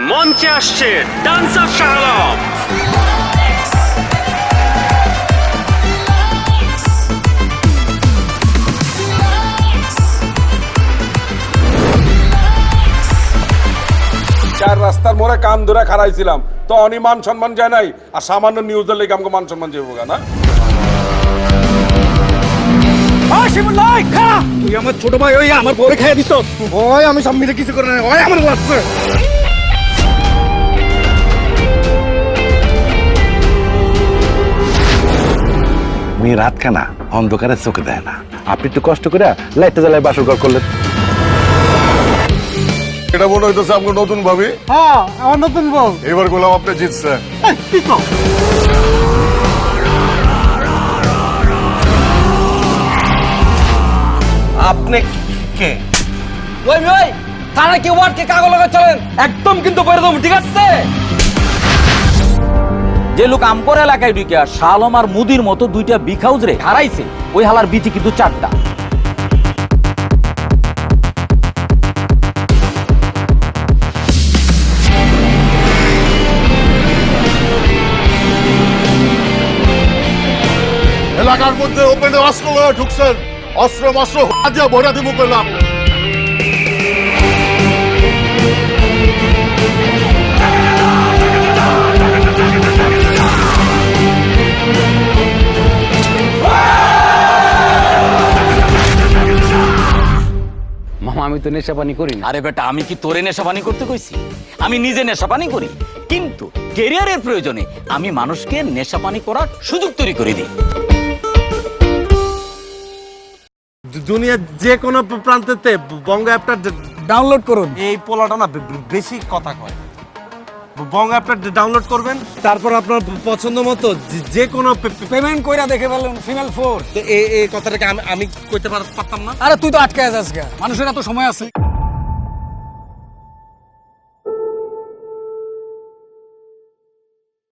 মঞ্চে আসছে ডান্সার শাহ আলম। চার রাস্তার মোড়ে কান ধরে খারাইছিলাম তো মান সম্মান যায় নাই, আর সামান্য নিউজের লেগে আমাকে মান সম্মান যাবো না। তুই আমার ছোট ভাই, ওই আমার বউরে খাইয়ে দিস। ওই আমি সব মিলে কিছু করে না, ওই আমার লাগছে। মেয়ে রাতখানা অন্ধকারে চোখে দেয় না, আপনি একটু কষ্ট করে লাইটটা জ্বালায় বাসর ঘর করলেন। এটা মনে হইতেছে আপনার নতুন ভাবি। হ্যাঁ, আমার নতুন বউ। এবার গোলাম আপনি জিতছে। আপনি কে? ওই থানা কি ওয়ার্ডকে কাগজ লাগা চলেন, একদম কিন্তু করে দেবো, ঠিক আছে? যে লোক আমপর এলাকায় ঢুকিয়া শালম আর মুদির মতো দুইটা বিগ হাউস রে হারাইছে, ওই হালার বিচি কিন্তু চারটা। এলাকার মধ্যে ওপেনে অস্ত্র লয়ে ঢুকছেন, অস্ত্র মস্ত্র হাজিয়া ভরা দিব করলাম। মামা আমি তো নেশা পানি করি না। আরে বেটা, আমি কি তোরে নেশাপানি করতে কইছি? আমি নিজে নেশাপানি করি, কিন্তু ক্যারিয়ারের প্রয়োজনে আমি মানুষকে নেশাপানি করার সুযোগ তৈরি করে দিই। দুনিয়ার যে কোনো প্রান্তেতে বঙ্গ অ্যাপটা ডাউনলোড করুন। এই পোলাটা না বেশি কথা কয়। বঙ্গ অ্যাপটা ডাউনলোড করবেন, তারপর আপনার পছন্দ মতো যে কোনো পেমেন্ট কইরা দেখে ফেলুন। ফিমেল 4 এই কথাটাকে আমি কইতে পারতাম না। আরে তুই তো আটকে আছিস, মানুষের এত সময় আছে?